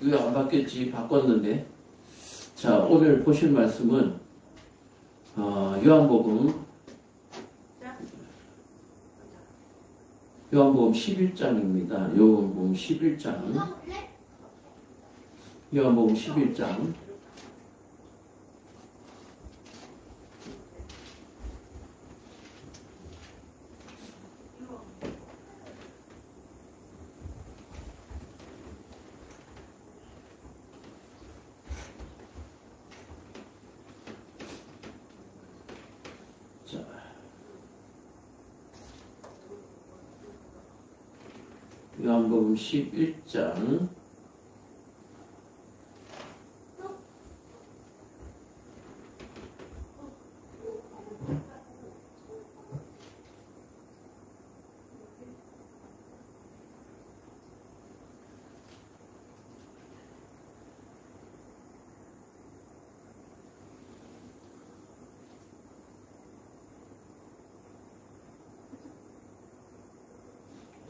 왜 안 바뀌었지? 바꿨는데. 자, 오늘 보실 말씀은 요한복음 11장입니다. 요한복음 11장. 요한복음 11장. 요한복음 11장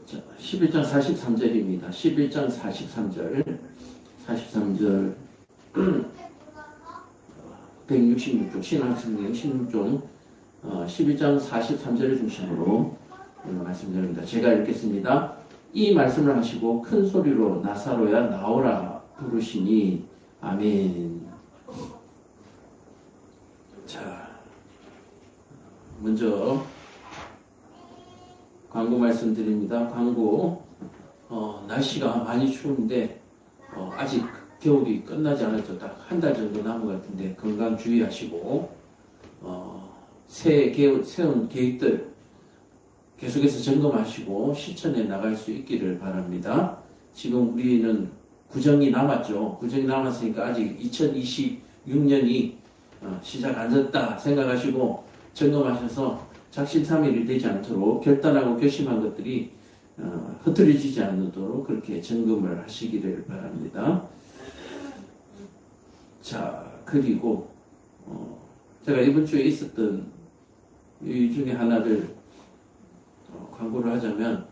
자, 11장 43절입니다. 11장 43절 166쪽 신학성경 16종 11장 43절을 중심으로 말씀드립니다. 제가 읽겠습니다. 이 말씀을 하시고 큰 소리로 나사로야 나오라 부르시니 아멘. 자, 먼저 광고 말씀드립니다. 광고, 날씨가 많이 추운데, 아직 겨울이 끝나지 않았죠. 딱 한 달 정도 남은 것 같은데, 건강 주의하시고, 세운 계획들 계속해서 점검하시고, 실천해 나갈 수 있기를 바랍니다. 지금 우리는 구정이 남았죠. 구정이 남았으니까 아직 2026년이 시작 안 됐다 생각하시고, 점검하셔서 작심삼일이 되지 않도록 결단하고 결심한 것들이 흐트러지지 않도록 그렇게 점검을 하시기를 바랍니다. 자, 그리고 제가 이번 주에 있었던 이 중에 하나를 광고를 하자면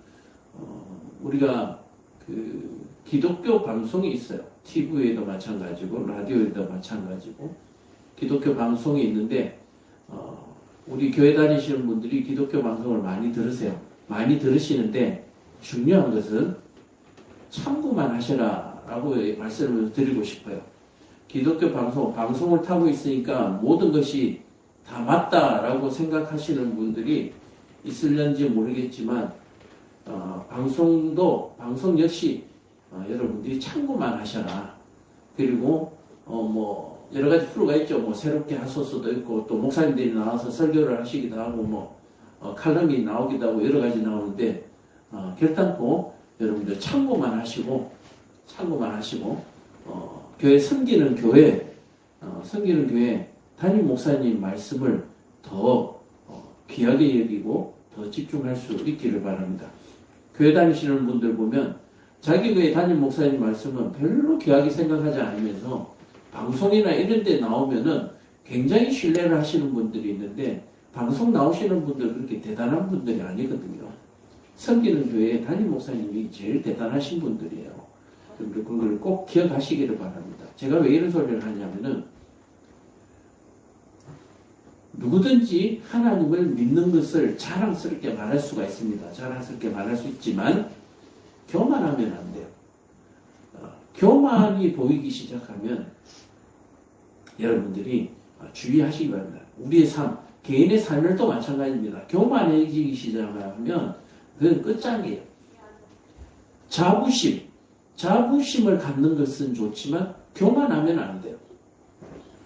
우리가 그 기독교 방송이 있어요. TV에도 마찬가지고 라디오에도 마찬가지고 기독교 방송이 있는데 우리 교회 다니시는 분들이 기독교 방송을 많이 들으세요. 많이 들으시는데 중요한 것은 참고만 하셔라 라고 말씀을 드리고 싶어요. 기독교 방송을 타고 있으니까 모든 것이 다 맞다라고 생각하시는 분들이 있을런지 모르겠지만 방송 역시 여러분들이 참고만 하셔라. 그리고 여러 가지 프로가 있죠. 새롭게 하소서도 있고, 또 목사님들이 나와서 설교를 하시기도 하고, 칼럼이 나오기도 하고, 여러 가지 나오는데, 결단코 여러분들 참고만 하시고, 교회 섬기는 교회 담임 목사님 말씀을 더 귀하게 여기고, 더 집중할 수 있기를 바랍니다. 교회 다니시는 분들 보면, 자기 교회 담임 목사님 말씀은 별로 귀하게 생각하지 않으면서, 방송이나 이런 데 나오면은 굉장히 신뢰를 하시는 분들이 있는데 방송 나오시는 분들 그렇게 대단한 분들이 아니거든요. 섬기는 교회의 담임 목사님이 제일 대단하신 분들이에요. 그런데 그걸 꼭 기억하시기를 바랍니다. 제가 왜 이런 소리를 하냐면은 누구든지 하나님을 믿는 것을 자랑스럽게 말할 수가 있습니다. 자랑스럽게 말할 수 있지만 교만하면 안 돼요. 교만이 보이기 시작하면 여러분들이 주의하시기 바랍니다. 우리의 삶, 개인의 삶을도 마찬가지입니다. 교만해지기 시작하면 그건 끝장이에요. 자부심을 갖는 것은 좋지만 교만하면 안 돼요.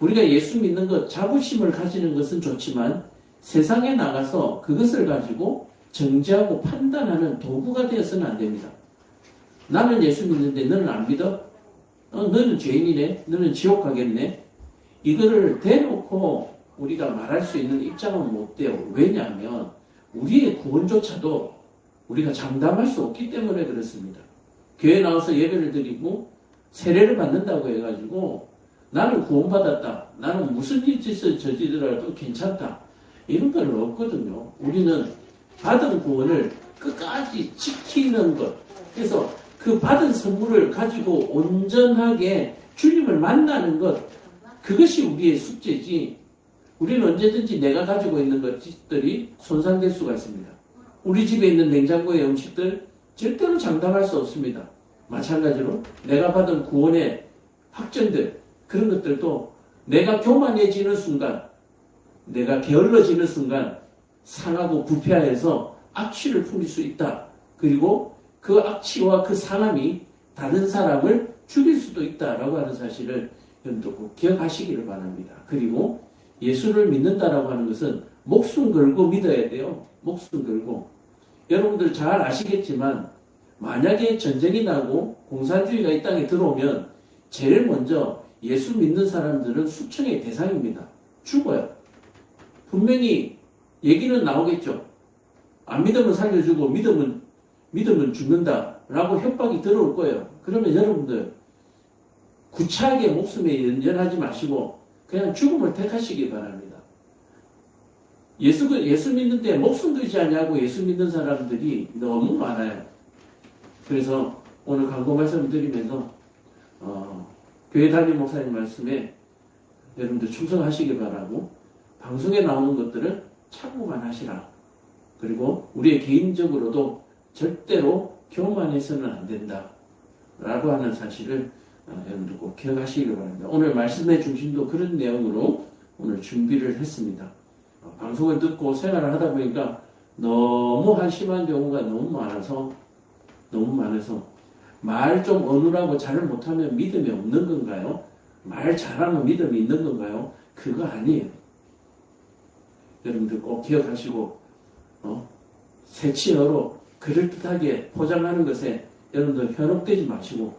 우리가 예수 믿는 것, 자부심을 가지는 것은 좋지만 세상에 나가서 그것을 가지고 정죄하고 판단하는 도구가 되어서는 안 됩니다. 나는 예수 믿는데 너는 안 믿어? 너는 죄인이네? 너는 지옥 가겠네? 이거를 대놓고 우리가 말할 수 있는 입장은 못 돼요. 왜냐하면 우리의 구원조차도 우리가 장담할 수 없기 때문에 그렇습니다. 교회 나와서 예배를 드리고 세례를 받는다고 해가지고 나는 구원받았다. 나는 무슨 짓을 저지르더라도 괜찮다. 이런 건 없거든요. 우리는 받은 구원을 끝까지 지키는 것. 그래서 그 받은 선물을 가지고 온전하게 주님을 만나는 것, 그것이 우리의 숙제지. 우리는 언제든지 내가 가지고 있는 것들이 손상될 수가 있습니다. 우리 집에 있는 냉장고의 음식들 절대로 장담할 수 없습니다. 마찬가지로 내가 받은 구원의 확증들, 그런 것들도 내가 교만해지는 순간, 내가 게을러지는 순간 상하고 부패하여서 악취를 풍길 수 있다. 그리고 그 악취와 그 상함이 다른 사람을 죽일 수도 있다라고 하는 사실을 여러분들 꼭 기억하시기를 바랍니다. 그리고 예수를 믿는다라고 하는 것은 목숨 걸고 믿어야 돼요. 목숨 걸고. 여러분들 잘 아시겠지만 만약에 전쟁이 나고 공산주의가 이 땅에 들어오면 제일 먼저 예수 믿는 사람들은 숙청의 대상입니다. 죽어요. 분명히 얘기는 나오겠죠. 안 믿으면 살려주고 믿으면 죽는다라고 협박이 들어올 거예요. 그러면 여러분들 구차하게 목숨에 연연하지 마시고 그냥 죽음을 택하시기 바랍니다. 예수 믿는데 목숨 걸지 않냐고 예수 믿는 사람들이 너무 많아요. 그래서 오늘 광고 말씀을 드리면서 교회 담임 목사님 말씀에 여러분들 충성하시기 바라고 방송에 나오는 것들은 참고만 하시라. 그리고 우리의 개인적으로도 절대로 교만해서는 안 된다. 라고 하는 사실을 여러분들 꼭 기억하시기 바랍니다. 오늘 말씀의 중심도 그런 내용으로 오늘 준비를 했습니다. 방송을 듣고 생활을 하다 보니까 너무 한심한 경우가 너무 많아서 말 좀 어눌하고 잘 못하면 믿음이 없는 건가요? 말 잘하면 믿음이 있는 건가요? 그거 아니에요. 여러분들 꼭 기억하시고 새치어로 그럴듯하게 포장하는 것에 여러분들 현혹되지 마시고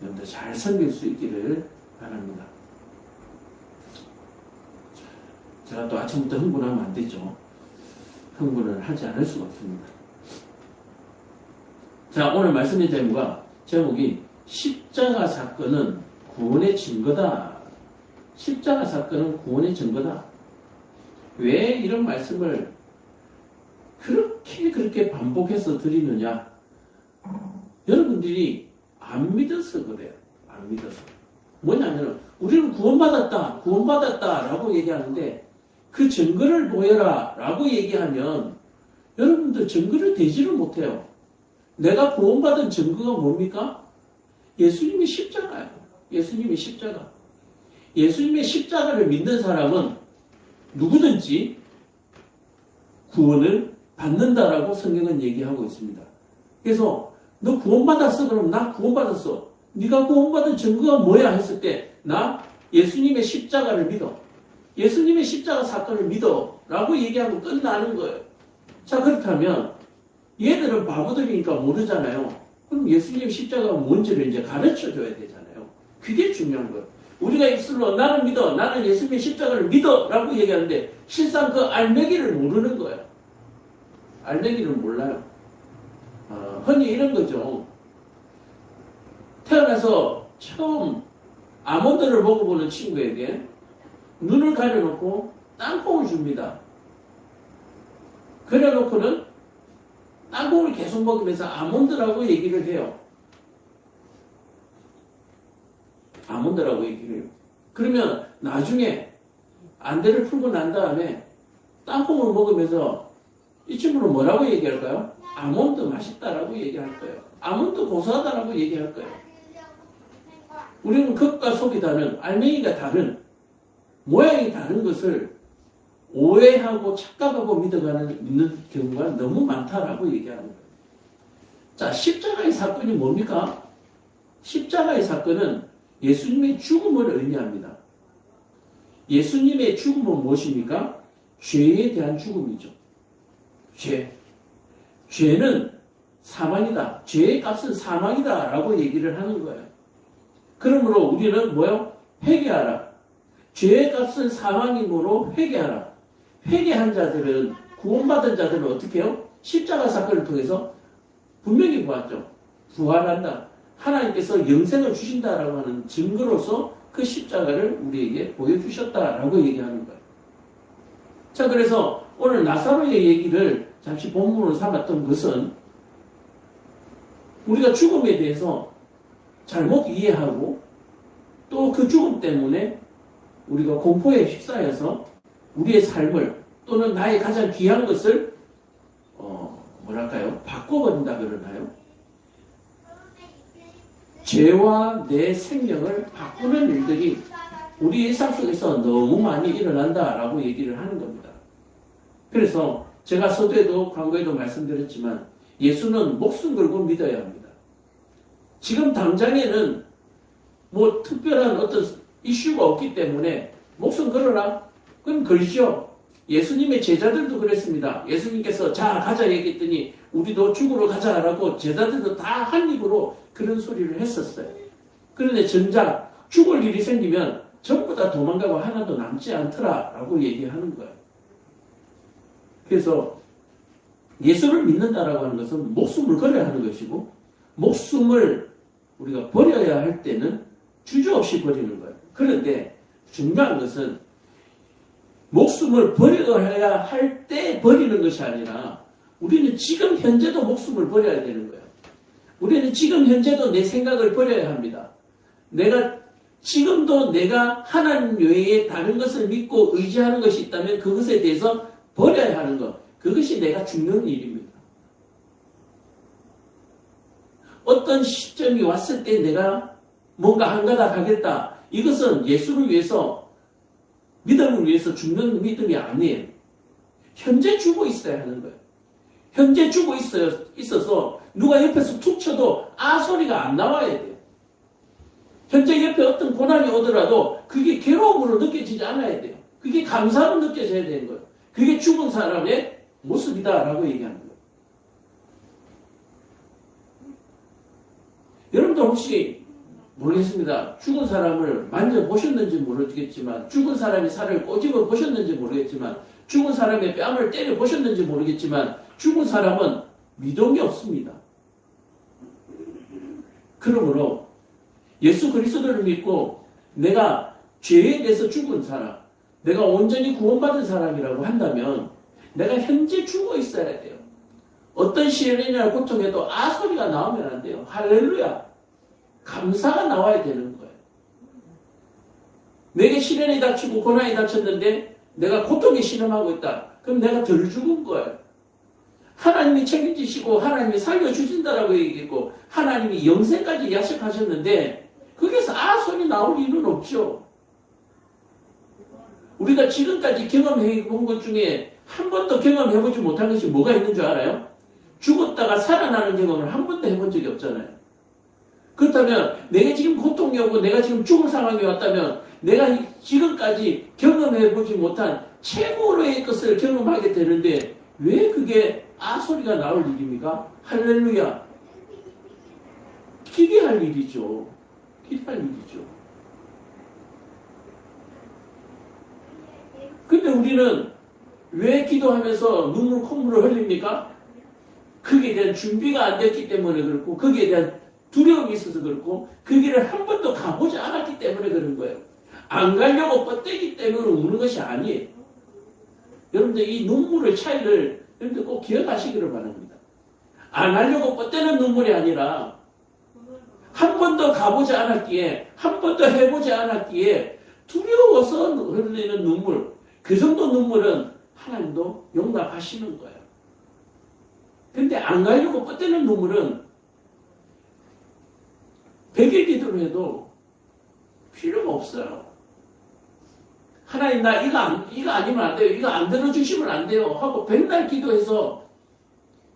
여러분들 잘 섬길 수 있기를 바랍니다. 제가 또 아침부터 흥분하면 안 되죠. 흥분을 하지 않을 수가 없습니다. 자, 오늘 말씀의 제목이 십자가 사건은 구원의 증거다. 십자가 사건은 구원의 증거다. 왜 이런 말씀을 그렇게 반복해서 드리느냐? 여러분들이 안 믿어서 그래요. 안 믿어서. 뭐냐면 우리는 구원받았다 라고 얘기하는데 그 증거를 보여라 라고 얘기하면 여러분들 증거를 대지를 못해요. 내가 구원받은 증거가 뭡니까? 예수님의 십자가예요. 예수님의 십자가. 예수님의 십자가를 믿는 사람은 누구든지 구원을 받는다라고 성경은 얘기하고 있습니다. 그래서 너 구원받았어? 그럼 나 구원받았어. 네가 구원받은 증거가 뭐야? 했을 때 나 예수님의 십자가를 믿어. 예수님의 십자가 사건을 믿어. 라고 얘기하고 끝나는 거예요. 자, 그렇다면 얘들은 바보들이니까 모르잖아요. 그럼 예수님 십자가가 뭔지를 이제 가르쳐줘야 되잖아요. 그게 중요한 거예요. 우리가 입술로 나는 믿어. 나는 예수님의 십자가를 믿어. 라고 얘기하는데 실상 그 알맹이를 모르는 거예요. 알맹이를 몰라요. 흔히 이런 거죠. 태어나서 처음 아몬드를 먹어보는 친구에게 눈을 가려놓고 땅콩을 줍니다. 그래놓고는 땅콩을 계속 먹으면서 아몬드라고 얘기를 해요. 아몬드라고 얘기를 해요. 그러면 나중에 안대를 풀고 난 다음에 땅콩을 먹으면서 이 친구는 뭐라고 얘기할까요? 아몬드 맛있다라고 얘기할 거예요. 아몬드 고소하다라고 얘기할 거예요. 우리는 겉과 속이 다른, 알맹이가 다른, 모양이 다른 것을 오해하고 착각하고 믿는 경우가 너무 많다라고 얘기하는 거예요. 자, 십자가의 사건이 뭡니까? 십자가의 사건은 예수님의 죽음을 의미합니다. 예수님의 죽음은 무엇입니까? 죄에 대한 죽음이죠. 죄는 사망이다. 죄의 값은 사망이다. 라고 얘기를 하는 거예요. 그러므로 우리는 뭐요? 회개하라. 죄의 값은 사망이므로 회개하라. 회개한 자들은, 구원받은 자들은 어떻게 해요? 십자가 사건을 통해서 분명히 보았죠. 부활한다. 하나님께서 영생을 주신다라고 하는 증거로서 그 십자가를 우리에게 보여주셨다라고 얘기하는 거예요. 자, 그래서 오늘 나사로의 얘기를 잠시 본문으로 삼았던 것은 우리가 죽음에 대해서 잘못 이해하고 또 그 죽음 때문에 우리가 공포에 휩싸여서 우리의 삶을 또는 나의 가장 귀한 것을 바꿔버린다 그러나요? 죄와 내 생명을 바꾸는 일들이 우리 일상 속에서 너무 많이 일어난다라고 얘기를 하는 겁니다. 그래서 제가 서두에도 광고에도 말씀드렸지만 예수는 목숨 걸고 믿어야 합니다. 지금 당장에는 뭐 특별한 어떤 이슈가 없기 때문에 목숨 걸어라? 그럼 걸죠. 예수님의 제자들도 그랬습니다. 예수님께서 자 가자 얘기했더니 우리도 죽으러 가자라고 제자들도 다 한 입으로 그런 소리를 했었어요. 그런데 정작 죽을 일이 생기면 전부 다 도망가고 하나도 남지 않더라라고 얘기하는 거예요. 그래서 예수를 믿는다라고 하는 것은 목숨을 걸어야 하는 것이고 목숨을 우리가 버려야 할 때는 주저없이 버리는 거예요. 그런데 중요한 것은 목숨을 버려야 할 때 버리는 것이 아니라 우리는 지금 현재도 목숨을 버려야 되는 거예요. 우리는 지금 현재도 내 생각을 버려야 합니다. 지금도 내가 하나님 외에 다른 것을 믿고 의지하는 것이 있다면 그것에 대해서 버려야 하는 것. 그것이 내가 죽는 일입니다. 어떤 시점이 왔을 때 내가 뭔가 한 가닥 하겠다. 이것은 예수를 위해서 믿음을 위해서 죽는 믿음이 아니에요. 현재 죽어 있어야 하는 거예요. 현재 죽어 있어서 누가 옆에서 툭 쳐도 아 소리가 안 나와야 돼요. 현재 옆에 어떤 고난이 오더라도 그게 괴로움으로 느껴지지 않아야 돼요. 그게 감사로 느껴져야 되는 거예요. 그게 죽은 사람의 모습이다라고 얘기하는 거예요. 여러분들 혹시 모르겠습니다. 죽은 사람을 만져보셨는지 모르겠지만 죽은 사람이 살을 꼬집어 보셨는지 모르겠지만 죽은 사람의 뺨을 때려 보셨는지 모르겠지만 죽은 사람은 미동이 없습니다. 그러므로 예수 그리스도를 믿고 내가 죄에 대해서 죽은 사람, 내가 온전히 구원받은 사람이라고 한다면 내가 현재 죽어 있어야 돼요. 어떤 시련이나 고통에도 아 소리가 나오면 안 돼요. 할렐루야. 감사가 나와야 되는 거예요. 내게 시련이 닥치고 고난이 닥쳤는데 내가 고통에 신음하고 있다. 그럼 내가 덜 죽은 거예요. 하나님이 책임지시고 하나님이 살려주신다라고 얘기했고 하나님이 영생까지 약속하셨는데 거기서 아 소리 나올 이유는 없죠. 우리가 지금까지 경험해 본 것 중에 한 번도 경험해보지 못한 것이 뭐가 있는 줄 알아요? 죽었다가 살아나는 경험을 한 번도 해본 적이 없잖아요. 그렇다면 내가 지금 고통이 오고 내가 지금 죽을 상황이 왔다면 내가 지금까지 경험해보지 못한 최고로의 것을 경험하게 되는데 왜 그게 아 소리가 나올 일입니까? 할렐루야. 기대할 일이죠. 기대할 일이죠. 근데 우리는 왜 기도하면서 눈물 콧물을 흘립니까? 거기에 대한 준비가 안 됐기 때문에 그렇고 거기에 대한 두려움이 있어서 그렇고 그 길을 한 번도 가보지 않았기 때문에 그런 거예요. 안 가려고 뻗대기 때문에 우는 것이 아니에요. 여러분들 이 눈물의 차이를 여러분들 꼭 기억하시기를 바랍니다. 안 하려고 뻗대는 눈물이 아니라 한 번도 가보지 않았기에 한 번도 해보지 않았기에 두려워서 흘리는 눈물, 그 정도 눈물은 하나님도 용납하시는 거예요. 근데 안 가려고 뻗대는 눈물은 100일 기도를 해도 필요가 없어요. 하나님 나 이거 아니면 안 돼요. 이거 안 들어주시면 안 돼요. 하고 100날 기도해서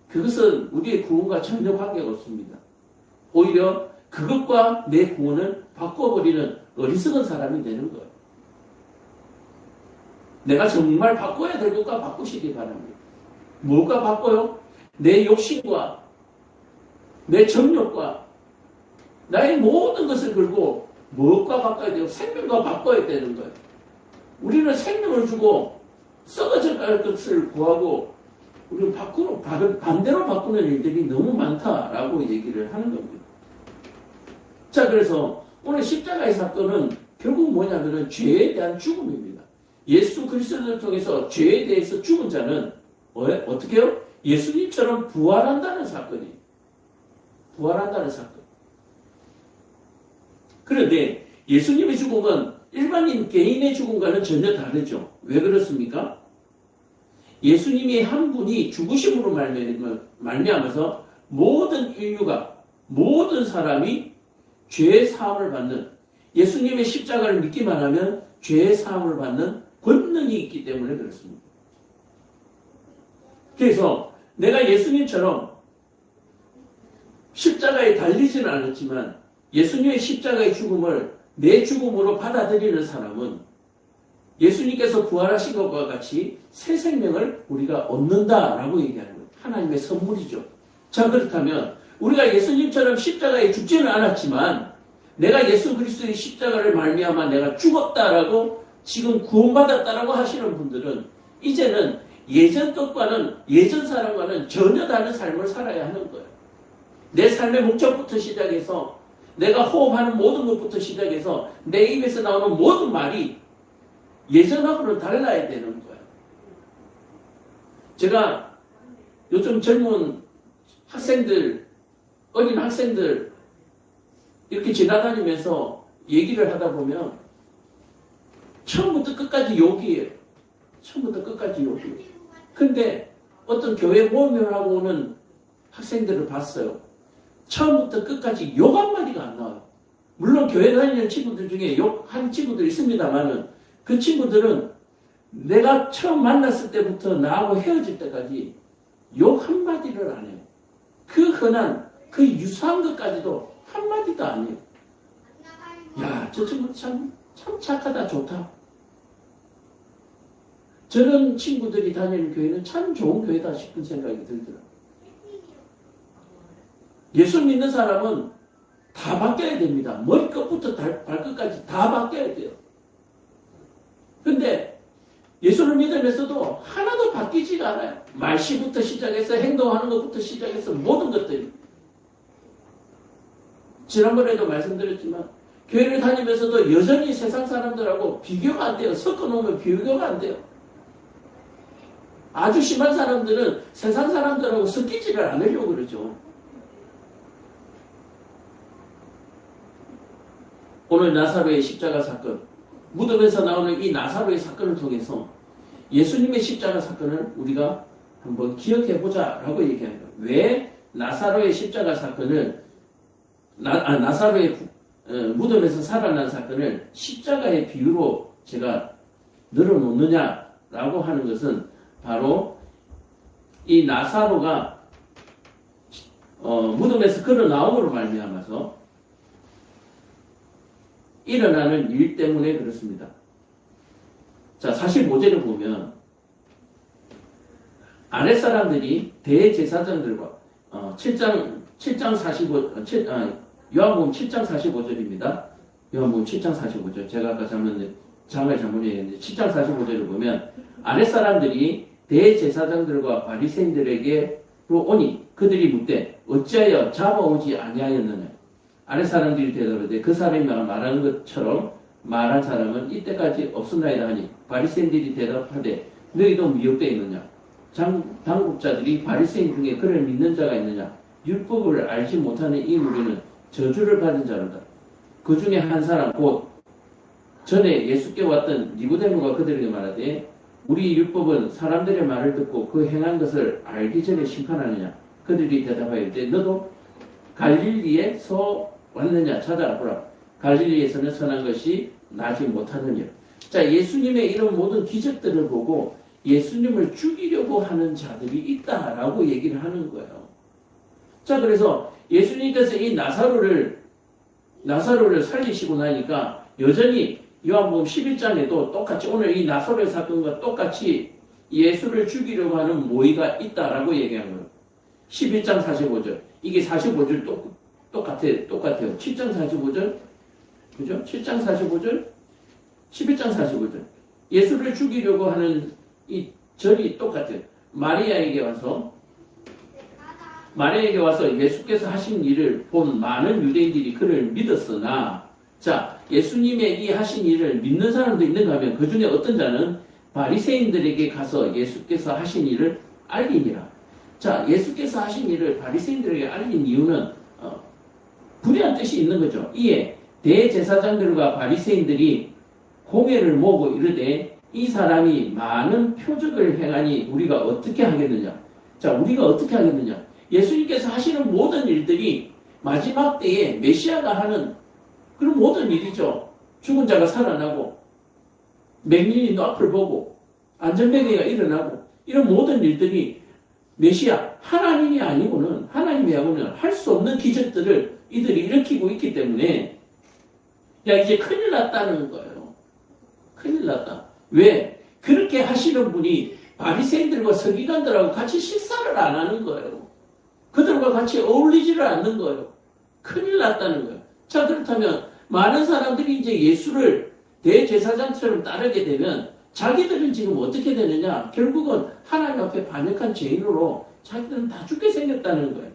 그것은 우리의 구원과 전혀 관계가 없습니다. 오히려 그것과 내 구원을 바꿔버리는 어리석은 사람이 되는 거예요. 내가 정말 바꿔야 될 것과 바꾸시기 바랍니다. 뭐가 바꿔요? 내 욕심과 내 정욕과 나의 모든 것을 걸고 무엇과 바꿔야 돼요? 생명과 바꿔야 되는 거예요. 우리는 생명을 주고 썩어져 갈 것을 구하고 우리는 반대로 바꾸는 일들이 너무 많다라고 얘기를 하는 겁니다. 자, 그래서 오늘 십자가의 사건은 결국 뭐냐면은 죄에 대한 죽음입니다. 예수 그리스도를 통해서 죄에 대해서 죽은 자는 어떻게 해요? 예수님처럼 부활한다는 사건이에요. 부활한다는 사건. 그런데 예수님의 죽음은 일반인 개인의 죽음과는 전혀 다르죠. 왜 그렇습니까? 예수님이 한 분이 죽으심으로 말미암아서 모든 인류가, 모든 사람이 죄의 사함을 받는, 예수님의 십자가를 믿기만 하면 죄의 사함을 받는 권능이 있기 때문에 그렇습니다. 그래서 내가 예수님처럼 십자가에 달리지는 않았지만 예수님의 십자가의 죽음을 내 죽음으로 받아들이는 사람은 예수님께서 부활하신 것과 같이 새 생명을 우리가 얻는다라고 얘기하는 거예요. 하나님의 선물이죠. 자, 그렇다면 우리가 예수님처럼 십자가에 죽지는 않았지만 내가 예수 그리스도의 십자가를 말미암아 내가 죽었다라고 지금 구원받았다라고 하시는 분들은 이제는 예전 것과는, 예전 사람과는 전혀 다른 삶을 살아야 하는 거예요. 내 삶의 목적부터 시작해서 내가 호흡하는 모든 것부터 시작해서 내 입에서 나오는 모든 말이 예전하고는 달라야 되는 거예요. 제가 요즘 젊은 학생들, 어린 학생들 이렇게 지나다니면서 얘기를 하다 보면 처음부터 끝까지 욕이에요. 처음부터 끝까지 욕이에요. 근데 어떤 교회 모임을 하고 오는 학생들을 봤어요. 처음부터 끝까지 욕 한마디가 안 나와요. 물론 교회 다니는 친구들 중에 욕하는 친구들이 있습니다만은 그 친구들은 내가 처음 만났을 때부터 나하고 헤어질 때까지 욕 한마디를 안 해요. 그 흔한, 그 유사한 것까지도 한마디도 안 해요. 야, 저 친구 참 착하다, 좋다. 저런 친구들이 다니는 교회는 참 좋은 교회다 싶은 생각이 들더라고요. 예수 믿는 사람은 다 바뀌어야 됩니다. 머리끝부터 발끝까지 다 바뀌어야 돼요. 근데 예수를 믿으면서도 하나도 바뀌지가 않아요. 말씨부터 시작해서 행동하는 것부터 시작해서 모든 것들이. 지난번에도 말씀드렸지만 교회를 다니면서도 여전히 세상 사람들하고 비교가 안 돼요. 섞어놓으면 비교가 안 돼요. 아주 심한 사람들은 세상 사람들하고 섞이지를 않으려고 그러죠. 오늘 나사로의 십자가 사건, 무덤에서 나오는 이 나사로의 사건을 통해서 예수님의 십자가 사건을 우리가 한번 기억해보자 라고 얘기합니다. 왜 나사로의 십자가 사건을, 나사로의 무덤에서 살아난 사건을 십자가의 비유로 제가 늘어놓느냐라고 하는 것은 바로 이 나사로가 무덤에서 걸어 나옴으로 말미암아서 일어나는 일 때문에 그렇습니다. 자, 45절을 보면 아랫사람들이 대제사장들과 7장 45, 요한복음 7장 45절입니다. 요한복음 7장 45절. 제가 아까 장을 잘못 얘기했는데 7장 45절을 보면 아랫사람들이 대제사장들과 바리새인들에게로 오니 그들이 묻되 어찌하여 잡아오지 아니하였느냐. 아랫사람들이 대답하되 그 사람이 말하는 것처럼 말한 사람은 이때까지 없었나이다 하니 바리새인들이 대답하되 너희도 미혹되어 있느냐. 당국자들이 바리새인 중에 그를 믿는 자가 있느냐. 율법을 알지 못하는 이 무리는 저주를 받은 자로다. 그 중에 한 사람 곧 전에 예수께 왔던 니고데모가 그들에게 말하되 우리 율법은 사람들의 말을 듣고 그 행한 것을 알기 전에 심판하느냐. 그들이 대답하였되 너도 갈릴리에서 왔느냐 찾아보라. 갈릴리에서는 선한 것이 나지 못하느냐. 자, 예수님의 이런 모든 기적들을 보고 예수님을 죽이려고 하는 자들이 있다라고 얘기를 하는 거예요. 자, 그래서 예수님께서 이 나사로를 살리시고 나니까 여전히 요한복음 11장에도 똑같이 오늘 이 나사로의 사건과 똑같이 예수를 죽이려고 하는 모의가 있다라고 얘기한 거예요. 11장 45절. 이게 45절 똑같아요. 7장 45절. 그죠? 7장 45절. 11장 45절. 예수를 죽이려고 하는 이 절이 똑같아요. 마리아에게 와서 예수께서 하신 일을 본 많은 유대인들이 그를 믿었으나, 자, 예수님의 이 하신 일을 믿는 사람도 있는가 하면 그 중에 어떤 자는 바리새인들에게 가서 예수께서 하신 일을 알리니라. 자, 예수께서 하신 일을 바리새인들에게 알린 이유는 불의한 뜻이 있는 거죠. 이에 대제사장들과 바리새인들이 공회를 모으고 이르되 이 사람이 많은 표적을 행하니 우리가 어떻게 하겠느냐. 자, 우리가 어떻게 하겠느냐. 예수님께서 하시는 모든 일들이 마지막 때에 메시아가 하는 그런 모든 일이죠. 죽은 자가 살아나고 맹인이 앞을 보고 안전뱅이가 일어나고 이런 모든 일들이 메시아 하나님이 아니고는 할 수 없는 기적들을 이들이 일으키고 있기 때문에 야 이제 큰일 났다는 거예요. 큰일 났다. 왜? 그렇게 하시는 분이 바리새인들과 서기관들하고 같이 식사를 안 하는 거예요. 그들과 같이 어울리지를 않는 거예요. 큰일 났다는 거예요. 자, 그렇다면 많은 사람들이 이제 예수를 대제사장처럼 따르게 되면 자기들은 지금 어떻게 되느냐? 결국은 하나님 앞에 반역한 죄인으로 자기들은 다 죽게 생겼다는 거예요.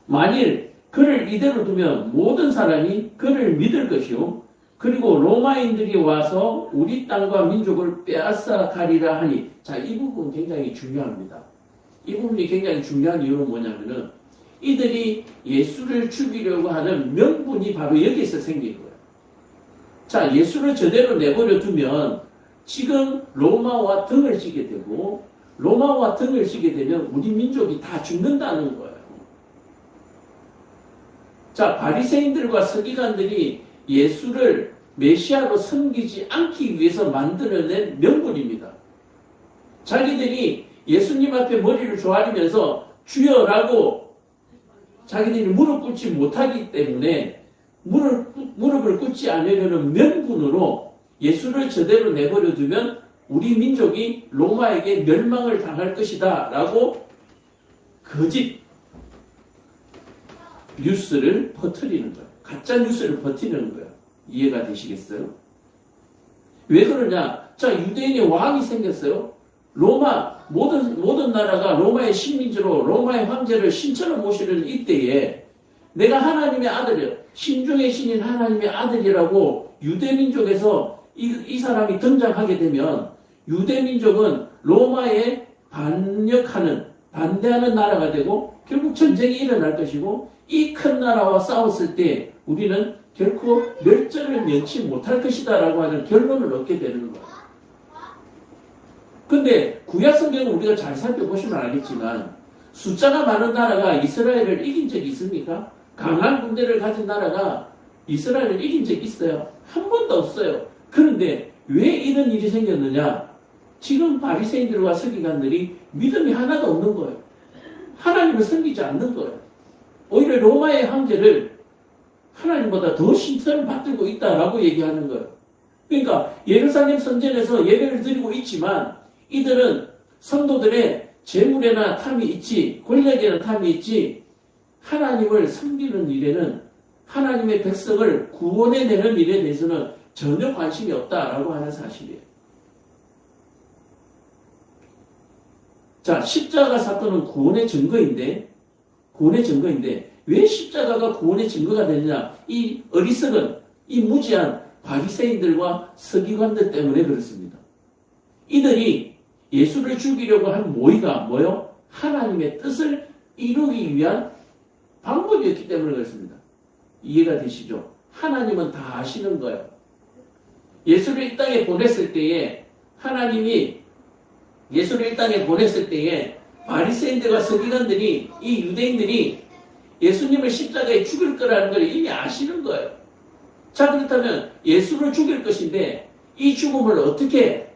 만일 그를 이대로 두면 모든 사람이 그를 믿을 것이요. 그리고 로마인들이 와서 우리 땅과 민족을 빼앗아 가리라 하니. 자, 이 부분 굉장히 중요합니다. 이 부분이 굉장히 중요한 이유는 뭐냐면은 이들이 예수를 죽이려고 하는 명분이 바로 여기서 생긴 거예요. 자, 예수를 저대로 내버려 두면 지금 로마와 등을 지게 되고 로마와 등을 지게 되면 우리 민족이 다 죽는다는 거예요. 자, 바리새인들과 서기관들이 예수를 메시아로 섬기지 않기 위해서 만들어낸 명분입니다. 자기들이 예수님 앞에 머리를 조아리면서 주여라고 자기들이 무릎 꿇지 못하기 때문에 무릎을 꿇지 않으려는 명분으로 예수를 저대로 내버려 두면 우리 민족이 로마에게 멸망을 당할 것이다 라고 거짓 뉴스를 퍼뜨리는 거예요. 가짜 뉴스를 퍼뜨리는 거예요. 이해가 되시겠어요? 왜 그러냐? 자, 유대인의 왕이 생겼어요. 로마 모든 나라가 로마의 식민지로 로마의 황제를 신처럼 모시는 이때에 내가 하나님의 아들이에요. 신중의 신인 하나님의 아들이라고 유대민족에서 이 사람이 등장하게 되면 유대민족은 로마에 반대하는 나라가 되고 결국 전쟁이 일어날 것이고 이 큰 나라와 싸웠을 때 우리는 결코 멸절을 면치 못할 것이다 라고 하는 결론을 얻게 되는 거예요. 근데 구약 성경은 우리가 잘 살펴보시면 알겠지만 숫자가 많은 나라가 이스라엘을 이긴 적이 있습니까? 강한 군대를 가진 나라가 이스라엘을 이긴 적이 있어요? 한 번도 없어요. 그런데 왜 이런 일이 생겼느냐? 지금 바리새인들과 서기관들이 믿음이 하나도 없는 거예요. 하나님을 섬기지 않는 거예요. 오히려 로마의 황제를 하나님보다 더 신선을 받들고 있다라고 얘기하는 거예요. 그러니까 예루살렘 성전에서 예배를 드리고 있지만 이들은 성도들의 재물에나 탐이 있지 권력에나 탐이 있지 하나님을 섬기는 일에는 하나님의 백성을 구원해내는 일에 대해서는 전혀 관심이 없다라고 하는 사실이에요. 자, 십자가 사건은 구원의 증거인데 왜 십자가가 구원의 증거가 되느냐? 이 어리석은 이 무지한 바리새인들과 서기관들 때문에 그렇습니다. 이들이 예수를 죽이려고 한 모의가 뭐요? 하나님의 뜻을 이루기 위한 방법이었기 때문에 그렇습니다. 이해가 되시죠? 하나님은 다 아시는 거예요. 예수를 이 땅에 보냈을 때에 하나님이 예수를 이 땅에 보냈을 때에 바리새인들과 서기관들이 이 유대인들이 예수님을 십자가에 죽일 거라는 걸 이미 아시는 거예요. 자, 그렇다면 예수를 죽일 것인데 이 죽음을 어떻게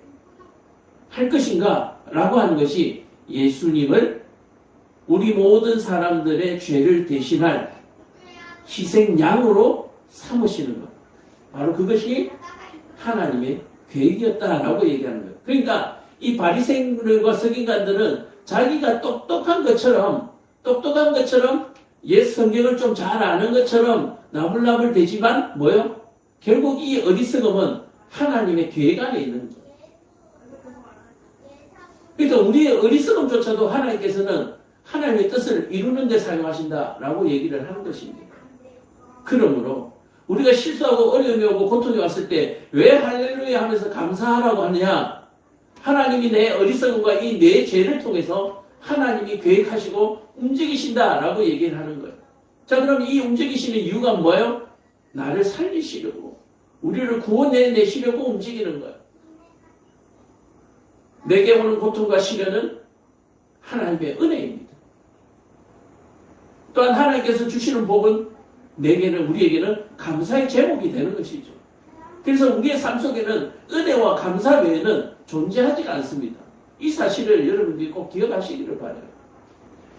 할 것인가 라고 하는 것이 예수님을 우리 모든 사람들의 죄를 대신할 희생양으로 삼으시는 것. 바로 그것이 하나님의 계획이었다라고 얘기하는 거예요. 그러니까 이 바리새인들과 서기관들은 자기가 똑똑한 것처럼 옛 성경을 좀 잘 아는 것처럼 나불나불 되지만 뭐요? 결국 이 어리석음은 하나님의 계획 안에 있는 거예요. 그러니까 우리의 어리석음조차도 하나님께서는 하나님의 뜻을 이루는 데 사용하신다라고 얘기를 하는 것입니다. 그러므로 우리가 실수하고 어려움이 오고 고통이 왔을 때 왜 할렐루야 하면서 감사하라고 하느냐? 하나님이 내 어리석음과 이 내 죄를 통해서 하나님이 계획하시고 움직이신다라고 얘기를 하는 거예요. 자, 그럼 이 움직이시는 이유가 뭐예요? 나를 살리시려고, 우리를 구원해내시려고 움직이는 거예요. 내게 오는 고통과 시련은 하나님의 은혜입니다. 또한 하나님께서 주시는 복은 우리에게는 감사의 제목이 되는 것이죠. 그래서 우리의 삶 속에는 은혜와 감사 외에는 존재하지가 않습니다. 이 사실을 여러분들이 꼭 기억하시기를 바라요.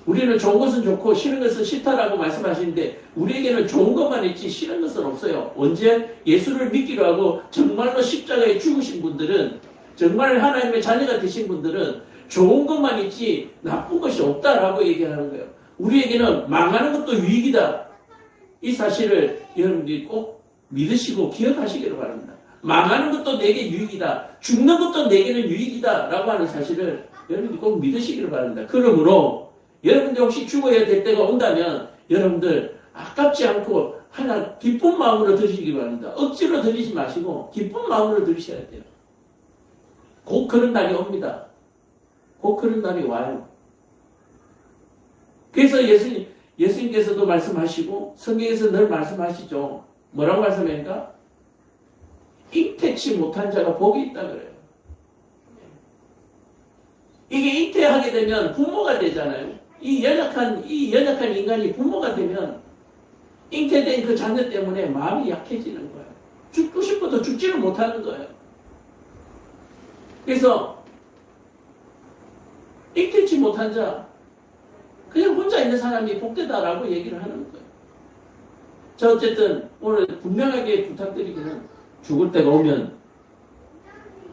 우리는 좋은 것은 좋고 싫은 것은 싫다라고 말씀하시는데 우리에게는 좋은 것만 있지 싫은 것은 없어요. 언제 예수를 믿기로 하고 정말로 십자가에 죽으신 분들은, 정말 하나님의 자녀가 되신 분들은 좋은 것만 있지 나쁜 것이 없다라고 얘기하는 거예요. 우리에게는 망하는 것도 유익이다. 이 사실을 여러분들이 꼭 믿으시고 기억하시기를 바랍니다. 망하는 것도 내게 유익이다. 죽는 것도 내게는 유익이다. 라고 하는 사실을 여러분들이 꼭 믿으시기를 바랍니다. 그러므로 여러분들 혹시 죽어야 될 때가 온다면 여러분들 아깝지 않고 하나 기쁜 마음으로 드시기 바랍니다. 억지로 드리지 마시고 기쁜 마음으로 드리셔야 돼요. 곧 그런 날이 옵니다. 곧 그런 날이 와요. 그래서 예수님께서도 말씀하시고 성경에서 늘 말씀하시죠. 뭐라고 말씀합니까? 잉태치 못한 자가 복이 있다 그래요. 이게 잉태하게 되면 부모가 되잖아요. 이 연약한 인간이 부모가 되면 잉태된 그 자녀 때문에 마음이 약해지는 거예요. 죽고 싶어도 죽지를 못하는 거예요. 그래서 잉태치 못한 자, 그냥 혼자 있는 사람이 복되다라고 얘기를 하는 거예요. 자, 어쨌든 오늘 분명하게 부탁드리기는 죽을 때가 오면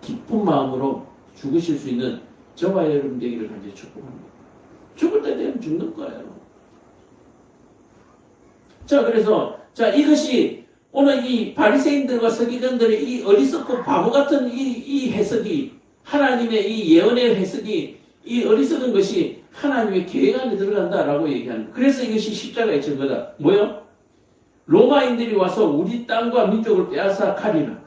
기쁜 마음으로 죽으실 수 있는 저와 여러분 되기를 간절히 축복합니다. 죽을 때 되면 죽는 거예요. 자, 그래서 이것이 오늘 이 바리새인들과 서기관들의 이 어리석고 바보 같은 이 해석이, 하나님의 이 예언의 해석이, 이 어리석은 것이 하나님의 계획 안에 들어간다라고 얘기하는 거예요. 그래서 이것이 십자가의 증거다. 뭐요? 로마인들이 와서 우리 땅과 민족을 빼앗아 가리라.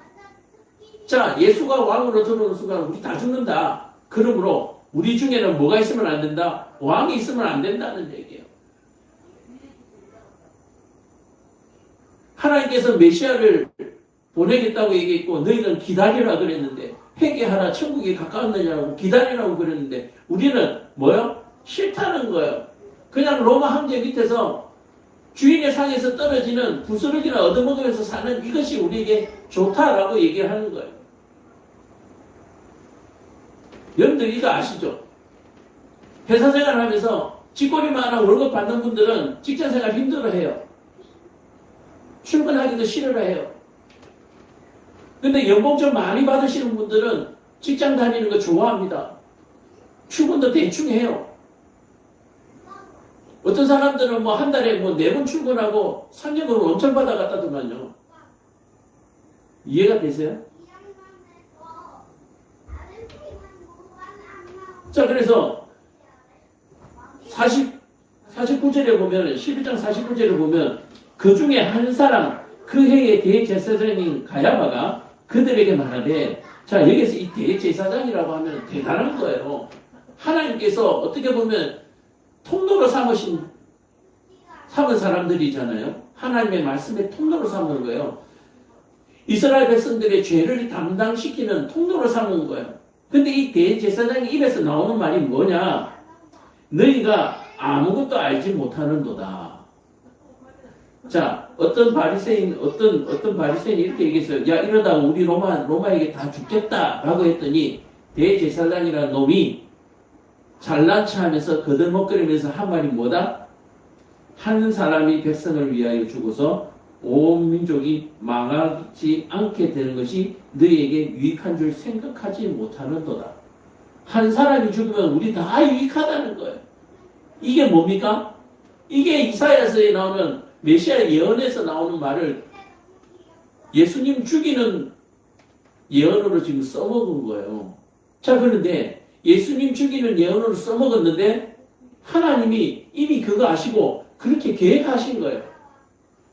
자, 예수가 왕으로 들어오는 순간 우리 다 죽는다. 그러므로 우리 중에는 뭐가 있으면 안 된다? 왕이 있으면 안 된다는 얘기예요. 하나님께서 메시아를 보내겠다고 얘기했고 너희는 기다리라 그랬는데, 회개하라 천국이 가까웠느냐고 기다리라고 그랬는데 우리는 뭐요? 싫다는 거예요. 그냥 로마 황제 밑에서 주인의 상에서 떨어지는 부스러기나 얻어먹으면서 사는 이것이 우리에게 좋다라고 얘기를 하는 거예요. 여러분들 이거 아시죠? 회사 생활하면서 쥐꼬리만한 월급 받는 분들은 직장 생활 힘들어해요. 출근하기도 싫어해요. 근데 연봉 좀 많이 받으시는 분들은 직장 다니는 거 좋아합니다. 출근도 대충 해요. 어떤 사람들은 뭐 한 달에 뭐 4번 출근하고 3년으로 엄청 받아갔다더만요. 이해가 되세요? 자, 그래서 49절에 보면, 11장 49절에 보면 그 중에 한 사람, 그 해의 대제사장인 가야바가 그들에게 말하되, 자, 여기서 이 대제사장이라고 하면 대단한 거예요. 하나님께서 어떻게 보면 통로로 삼은 사람들이잖아요. 하나님의 말씀에 통로로 삼은 거예요. 이스라엘 백성들의 죄를 담당시키는 통로로 삼은 거예요. 근데 이 대제사장의 입에서 나오는 말이 뭐냐? 너희가 아무것도 알지 못하는도다. 자, 어떤 바리새인이 이렇게 얘기했어요. 야, 이러다 우리 로마에게 다 죽겠다라고 했더니 대제사장이라는 놈이 잘난 체하면서 거들먹거리면서 한 말이 뭐다? 한 사람이 백성을 위하여 죽어서 온 민족이 망하지 않게 되는 것이 너희에게 유익한 줄 생각하지 못하는도다. 한 사람이 죽으면 우리 다 유익하다는 거예요. 이게 뭡니까? 이게 이사야서에 나오는 메시아 예언에서 나오는 말을 예수님 죽이는 예언으로 지금 써먹은 거예요. 자, 그런데 예수님 죽이는 예언으로 써먹었는데 하나님이 이미 그거 아시고 그렇게 계획하신 거예요.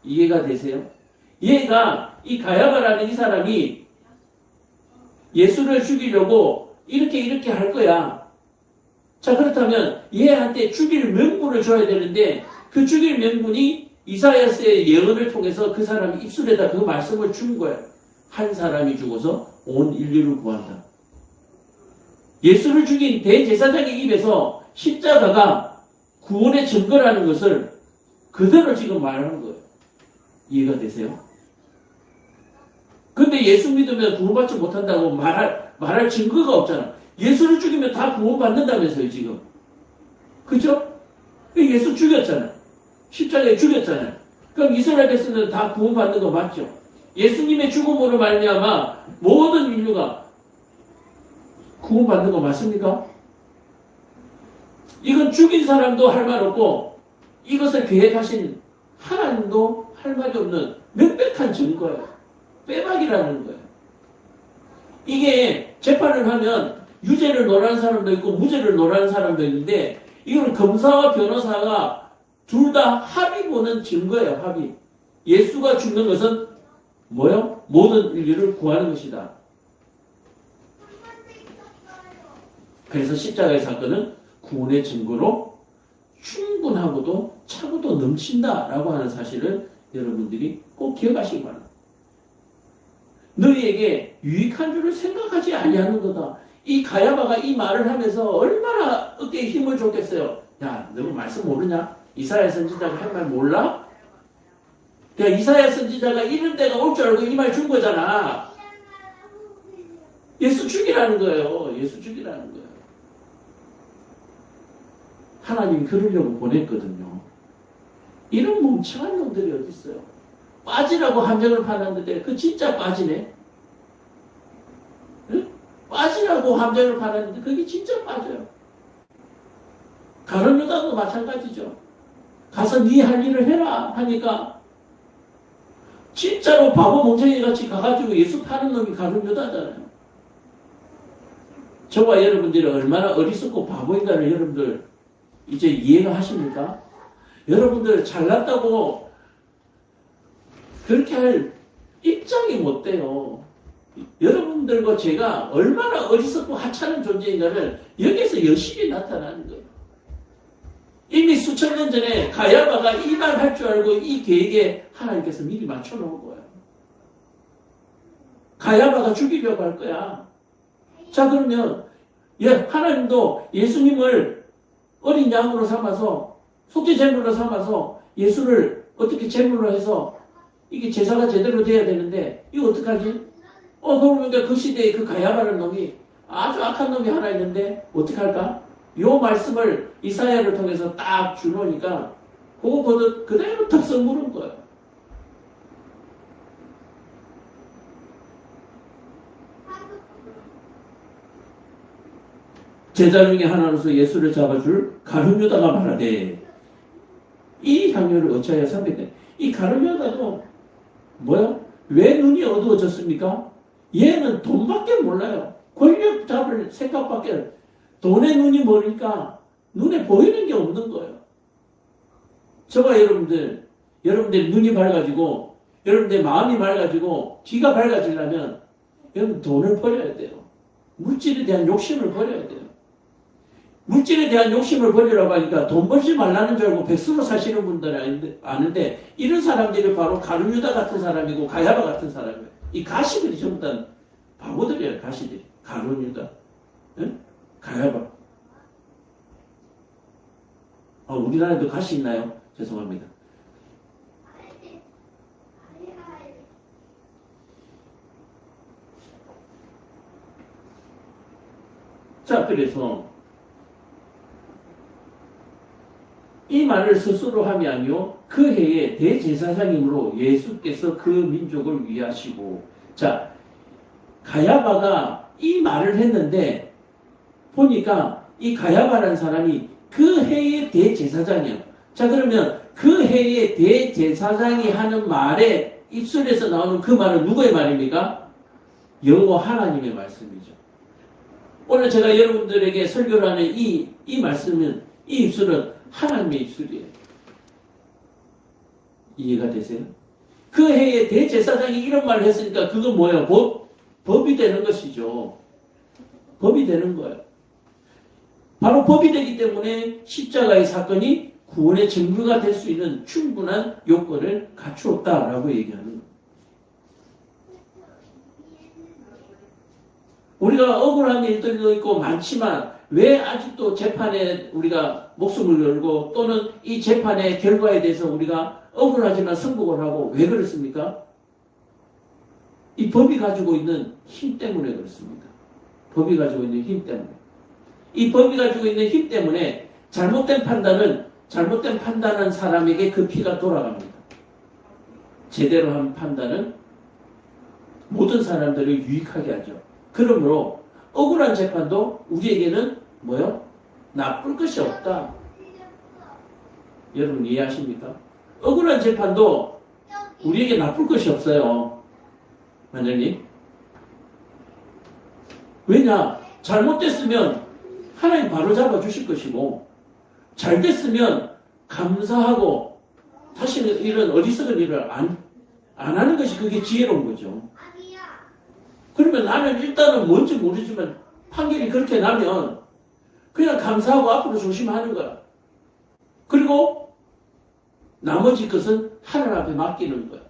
이해가 되세요? 얘가, 이 가야바라는 이 사람이 예수를 죽이려고 이렇게 할 거야. 자, 그렇다면 얘한테 죽일 명분을 줘야 되는데 그 죽일 명분이 이사야서의 예언을 통해서 그 사람이 입술에다 그 말씀을 준 거예요. 한 사람이 죽어서 온 인류를 구한다. 예수를 죽인 대제사장의 입에서 십자가가 구원의 증거라는 것을 그대로 지금 말하는 거예요. 이해가 되세요? 근데 예수 믿으면 구원받지 못한다고 말할 증거가 없잖아. 예수를 죽이면 다 구원받는다면서요, 지금. 그죠? 예수 죽였잖아요. 십자가에 죽였잖아요. 그럼 이스라엘 백성들은 다 구원받는 거 맞죠? 예수님의 죽음으로 말미암아 모든 인류가 구원받는 거 맞습니까? 이건 죽인 사람도 할 말 없고 이것을 계획하신 하나님도 할 말이 없는 명백한 증거예요. 빼박이라는 거예요. 이게 재판을 하면 유죄를 논하는 사람도 있고 무죄를 논하는 사람도 있는데 이건 검사와 변호사가 둘 다 합의 보는 증거예요. 합의. 예수가 죽는 것은 뭐요? 모든 인류를 구하는 것이다. 그래서 십자가의 사건은 구원의 증거로 충분하고도 차고도 넘친다라고 하는 사실을 여러분들이 꼭 기억하시기 바랍니다. 너희에게 유익한 줄을 생각하지 아니하는 거다. 이 가야바가 이 말을 하면서 얼마나 어깨에 힘을 줬겠어요. 야, 너 말씀 모르냐? 이사야 선지자가 할 말 몰라? 그러니까 이사야 선지자가 이런 때가 올 줄 알고 이 말 준 거잖아. 예수 죽이라는 거예요. 예수 죽이라는 거예요. 하나님이 그러려고 보냈거든요. 이런 멍청한 놈들이 어디 있어요? 빠지라고 함정을 파놨는데 그 진짜 빠지네. 응? 빠지라고 함정을 파놨는데 그게 진짜 빠져요. 가룟 유다도 마찬가지죠. 가서 네 할 일을 해라 하니까 진짜로 바보 멍청이 같이 가가지고 예수 파는 놈이 가룟 유다잖아요. 저와 여러분들이 얼마나 어리석고 바보인가를 여러분들 이제 이해가 하십니까? 여러분들 잘났다고 그렇게 할 입장이 못 돼요. 여러분들과 제가 얼마나 어리석고 하찮은 존재인가를 여기서 여실히 나타나는 거예요. 이미 수천 년 전에 가야바가 이 말 할 줄 알고 이 계획에 하나님께서 미리 맞춰놓은 거예요. 가야바가 죽이려고 할 거야. 자, 그러면 하나님도 예수님을 어린 양으로 삼아서 속죄 제물로 삼아서 예수를 어떻게 제물로 해서 이게 제사가 제대로 돼야 되는데 이거 어떡하지? 그러니까 그 시대에 그 가야바라는 놈이 아주 악한 놈이 하나 있는데 어떡할까? 요 말씀을 이사야를 통해서 딱 주놓으니까 그거 보듯 그대로 턱성 물은 거예요. 제자 중에 하나로서 예수를 잡아줄 가룟 유다가 말하되 이 향유를 어찌하여 삼켰대. 이 가룟 유다도 뭐야? 왜 눈이 어두워졌습니까? 얘는 돈밖에 몰라요. 권력 잡을 생각밖에. 돈에 눈이 멀으니까 눈에 보이는 게 없는 거예요. 저와 여러분들 눈이 밝아지고 여러분들 마음이 밝아지고 귀가 밝아지려면 여러분 돈을 버려야 돼요. 물질에 대한 욕심을 버려야 돼요. 물질에 대한 욕심을 버리라고 하니까 돈 벌지 말라는 줄 알고 백수로 사시는 분들은 아는데 이런 사람들이 바로 가룟 유다 같은 사람이고 가야바 같은 사람이에요. 이 가시들이 전부 다 바보들이에요. 가시들이. 가룟 유다. 응? 가야바. 우리나라에도 가시 있나요? 죄송합니다. 자, 그래서 이 말을 스스로 함이 아니요 그 해에 대제사장이므로 예수께서 그 민족을 위하시고. 자, 가야바가 이 말을 했는데 보니까 이 가야바라는 사람이 그 해의 대제사장이에요. 자, 그러면 그 해의 대제사장이 하는 말에 입술에서 나오는 그 말은 누구의 말입니까? 여호와 하나님의 말씀이죠. 오늘 제가 여러분들에게 설교를 하는 이 말씀은, 이 입술은 하나님의 입술이에요. 이해가 되세요? 그 해에 대제사장이 이런 말을 했으니까 그건 뭐예요? 법이 되는 것이죠. 법이 되는 거예요. 바로 법이 되기 때문에 십자가의 사건이 구원의 증거가 될 수 있는 충분한 요건을 갖추었다라고 얘기하는 거예요. 우리가 억울한 일들도 있고 많지만 왜 아직도 재판에 우리가 목숨을 걸고 또는 이 재판의 결과에 대해서 우리가 억울하지만 승복을 하고 왜 그렇습니까? 이 법이 가지고 있는 힘 때문에 그렇습니다. 법이 가지고 있는 힘 때문에. 이 법이 가지고 있는 힘 때문에 잘못된 판단한 사람에게 그 피가 돌아갑니다. 제대로 한 판단은 모든 사람들을 유익하게 하죠. 그러므로 억울한 재판도 우리에게는 뭐요? 나쁠 것이 없다. 여러분 이해하십니까? 억울한 재판도 우리에게 나쁠 것이 없어요. 원장님. 왜냐? 잘못됐으면 하나님 바로 잡아주실 것이고 잘 됐으면 감사하고 다시는 이런 어리석은 일을 안 하는 것이 그게 지혜로운 거죠. 그러면 나는 일단은 뭔지 모르지만 판결이 그렇게 나면 그냥 감사하고 앞으로 조심하는 거야. 그리고 나머지 것은 하나님 앞에 맡기는 거야.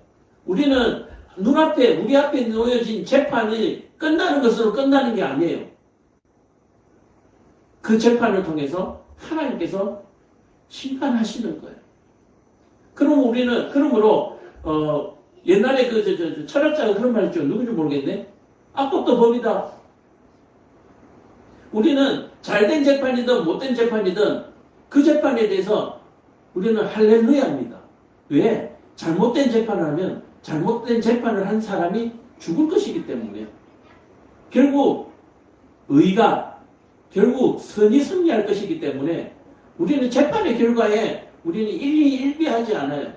우리는 눈앞에 우리 앞에 놓여진 재판이 끝나는 것으로 끝나는 게 아니에요. 그 재판을 통해서 하나님께서 심판하시는 거예요. 그러므로 옛날에 철학자가 그런 말 했죠. 누군지 모르겠네. 악법도 법이다. 우리는 잘된 재판이든 못된 재판이든 그 재판에 대해서 우리는 할렐루야입니다. 왜? 잘못된 재판을 하면 잘못된 재판을 한 사람이 죽을 것이기 때문에요. 결국 선이 승리할 것이기 때문에 우리는 재판의 결과에 우리는 일비하지 않아요.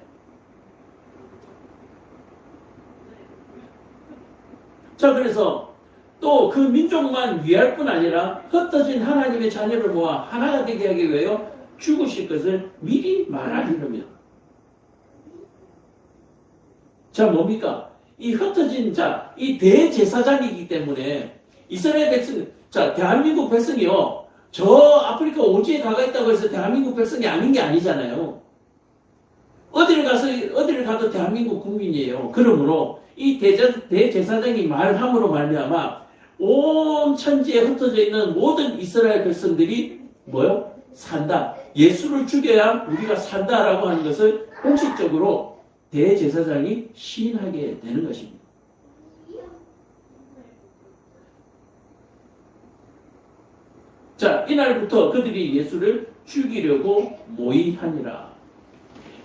자, 그래서 또 그 민족만 위할 뿐 아니라 흩어진 하나님의 자녀를 모아 하나가 되게 하기 위하여 죽으실 것을 미리 말하리라며. 자, 뭡니까? 이 흩어진 자, 이 대제사장이기 때문에 이스라엘 백성, 자, 대한민국 백성이요. 저 아프리카 오지에 가가 있다고 해서 대한민국 백성이 아닌 게 아니잖아요. 어디를 가도 대한민국 국민이에요. 그러므로 이 대제사장이 말함으로 말미암아 온 천지에 흩어져 있는 모든 이스라엘 백성들이 뭐요? 산다. 예수를 죽여야 우리가 산다라고 하는 것을 공식적으로 대제사장이 시인하게 되는 것입니다. 자, 이날부터 그들이 예수를 죽이려고 모의하니라.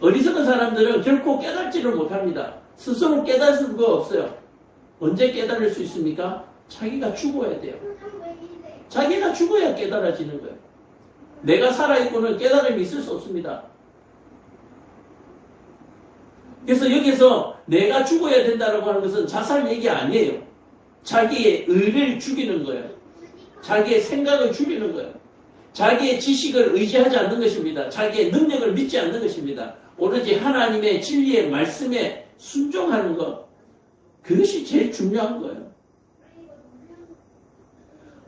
어리석은 사람들은 결코 깨닫지를 못합니다. 스스로 깨달을 수가 없어요. 언제 깨달을 수 있습니까? 자기가 죽어야 돼요. 자기가 죽어야 깨달아지는 거예요. 내가 살아있고는 깨달음이 있을 수 없습니다. 그래서 여기서 내가 죽어야 된다고 하는 것은 자살 얘기 아니에요. 자기의 의를 죽이는 거예요. 자기의 생각을 죽이는 거예요. 자기의 지식을 의지하지 않는 것입니다. 자기의 능력을 믿지 않는 것입니다. 오로지 하나님의 진리의 말씀에 순종하는 것. 그것이 제일 중요한 거예요.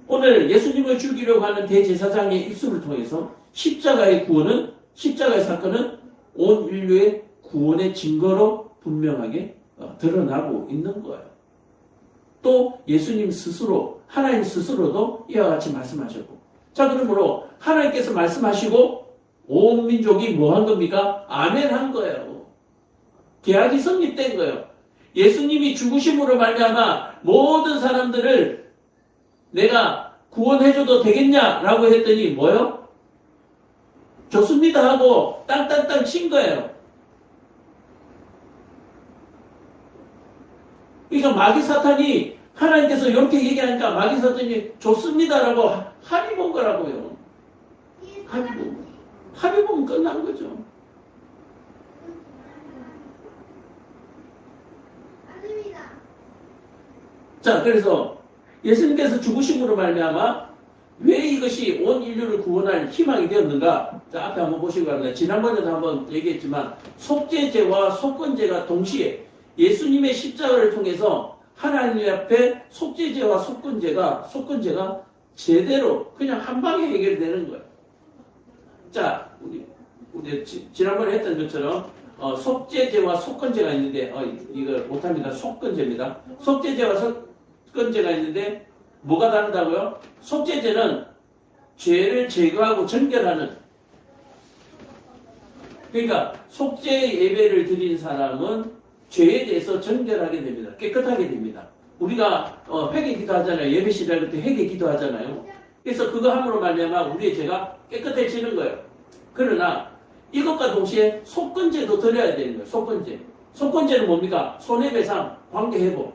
오늘 예수님을 죽이려고 하는 대제사장의 입술을 통해서 십자가의 사건은 온 인류의 구원의 증거로 분명하게 드러나고 있는 거예요. 또 예수님 스스로, 하나님 스스로도 이와 같이 말씀하셨고. 자, 그러므로 하나님께서 말씀하시고 온 민족이 뭐 한 겁니까? 아멘 한 거예요. 계약이 성립된 거예요. 예수님이 죽으심으로 말미암아 모든 사람들을 내가 구원해줘도 되겠냐라고 했더니 뭐요? 좋습니다 하고 땅땅땅 친 거예요. 그러니까 마귀 사탄이 하나님께서 이렇게 얘기하니까 마귀 사탄이 좋습니다라고 합의 본 거라고요. 합의 보면 끝난 거죠. 자, 그래서 예수님께서 죽으심으로 말미암아 왜 이것이 온 인류를 구원할 희망이 되었는가? 자, 앞에 한번 보시기 바랍니다. 지난번에도 한번 얘기했지만 속죄제와 속건제가 동시에 예수님의 십자가를 통해서 하나님 앞에 속죄제와 속건제가 제대로 그냥 한 방에 해결되는 거예요. 자, 우리 우리 지난번에 했던 것처럼 속죄제와 속건제가 있는데 이거 못합니다. 속건제입니다. 속죄제와 속건제가 있는데 뭐가 다르다고요? 속죄제는 죄를 제거하고 정결하는, 그러니까 속죄 예배를 드린 사람은 죄에 대해서 정결하게 됩니다. 깨끗하게 됩니다. 우리가 회개 기도하잖아요. 예배 시작할 때 회개 기도하잖아요. 그래서 그거 함으로 말미암아 우리의 죄가 깨끗해지는 거예요. 그러나 이것과 동시에 속건제도 드려야 되는 거예요. 속건제. 속건제는 뭡니까? 손해배상, 관계회복.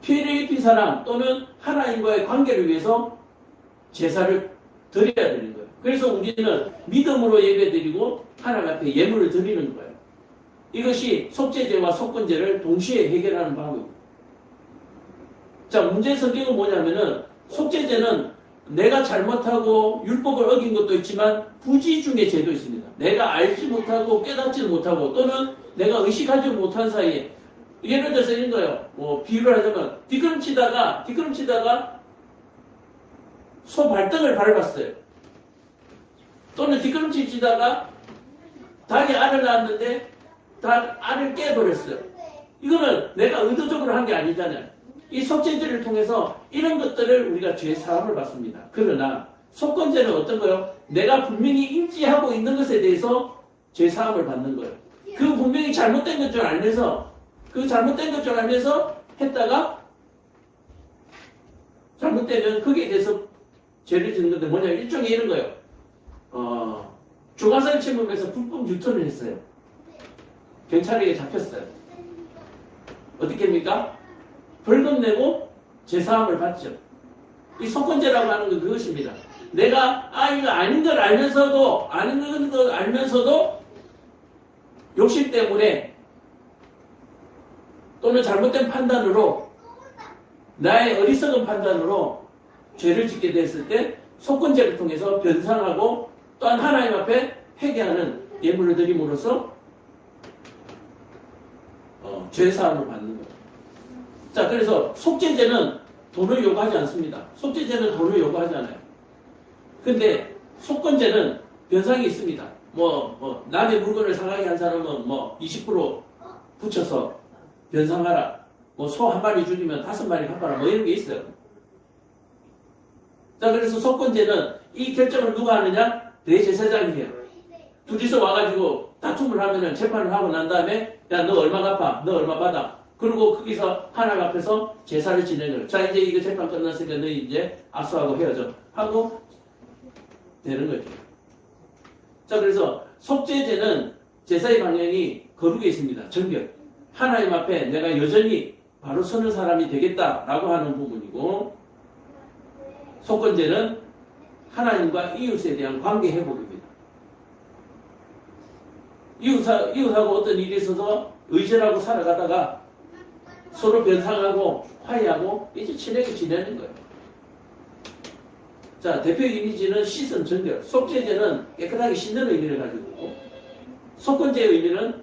피해를 입힌 사람 또는 하나님과의 관계를 위해서 제사를 드려야 되는 거예요. 그래서 우리는 믿음으로 예배드리고 하나님 앞에 예물을 드리는 거예요. 이것이 속죄제와 속건제를 동시에 해결하는 방법입니다. 자, 문제의 성격은 뭐냐면은 속죄제는 내가 잘못하고 율법을 어긴 것도 있지만 부지 중의 죄도 있습니다. 내가 알지 못하고 깨닫지 못하고 또는 내가 의식하지 못한 사이에, 예를 들어서 이런 거예요. 비유를 하자면 뒷걸음치다가 소 발등을 밟았어요. 또는 뒷걸음치다가 닭이 알을 낳았는데 닭 알을 깨버렸어요. 이거는 내가 의도적으로 한 게 아니잖아요. 이 속죄제를 통해서 이런 것들을 우리가 죄 사함을 받습니다. 그러나 속건제는 어떤 거요? 내가 분명히 인지하고 있는 것에 대해서 죄 사함을 받는 거예요. 그 분명히 잘못된 것 줄 알면서 했다가 잘못되면 거기에 대해서 죄를 짓는 건데 뭐냐, 일종의 이런 거예요. 중화사를 침범해서 불법 유턴을 했어요. 경찰에게 잡혔어요. 어떻게 합니까? 벌금 내고 제사함을 받죠. 이 속건제라고 하는 건 그것입니다. 내가 이거 아닌 걸 알면서도 욕심 때문에 또는 잘못된 판단으로, 나의 어리석은 판단으로 죄를 짓게 됐을 때 속건제를 통해서 변상하고 또한 하나님 앞에 회개하는 예물을 드림으로써 죄사함을 받는 거예요. 자, 그래서 속죄제는 돈을 요구하지 않습니다. 속죄제는 돈을 요구하지 않아요. 근데 속건제는 변상이 있습니다. 남의 물건을 상하게 한 사람은 20% 붙여서 변상하라. 소 한 마리 죽이면 5마리 갚아라. 이런 게 있어요. 자, 그래서 속건제는 이 결정을 누가 하느냐? 대제사장이 해요. 둘이서 와가지고 다툼을 하면은 재판을 하고 난 다음에, 야, 너 얼마 갚아? 너 얼마 받아? 그리고 거기서 하나님 앞에서 제사를 지내는. 자, 이제 이거 재판 끝났으니까 너희 이제 악수하고 헤어져. 하고 되는 거죠. 자, 그래서 속죄제는 제사의 방향이 거룩에 있습니다. 정결. 하나님 앞에 내가 여전히 바로 서는 사람이 되겠다라고 하는 부분이고, 속건제는 하나님과 이웃에 대한 관계 회복입니다. 이웃하고 어떤 일이 있어서 의절하고 살아가다가 서로 변상하고 화해하고 이제 친하게 지내는 거예요. 자, 대표 이미지는 씻은 정결. 속죄제는 깨끗하게 씻는 의미를 가지고 있고, 속건제의 의미는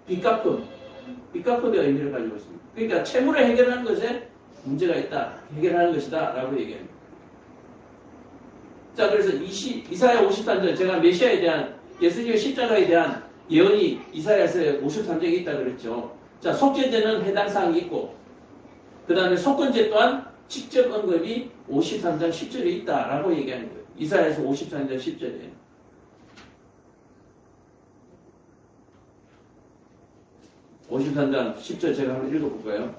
빚갚음의 의미를 가지고 있습니다. 그러니까 채무를 해결하는 것에 문제가 있다, 해결하는 것이다 라고 얘기합니다. 자, 그래서 이사야 53절, 제가 메시아에 대한, 예수님의 십자가에 대한 예언이 이사야서 53장에 있다 그랬죠. 자, 속죄제는 해당 사항이 있고, 그 다음에 속건제 또한 직접 언급이 53장 10절에 있다라고 얘기하는 거예요. 이사야서 53장 10절에. 어, 53장 10절 제가 한번 읽어볼까요?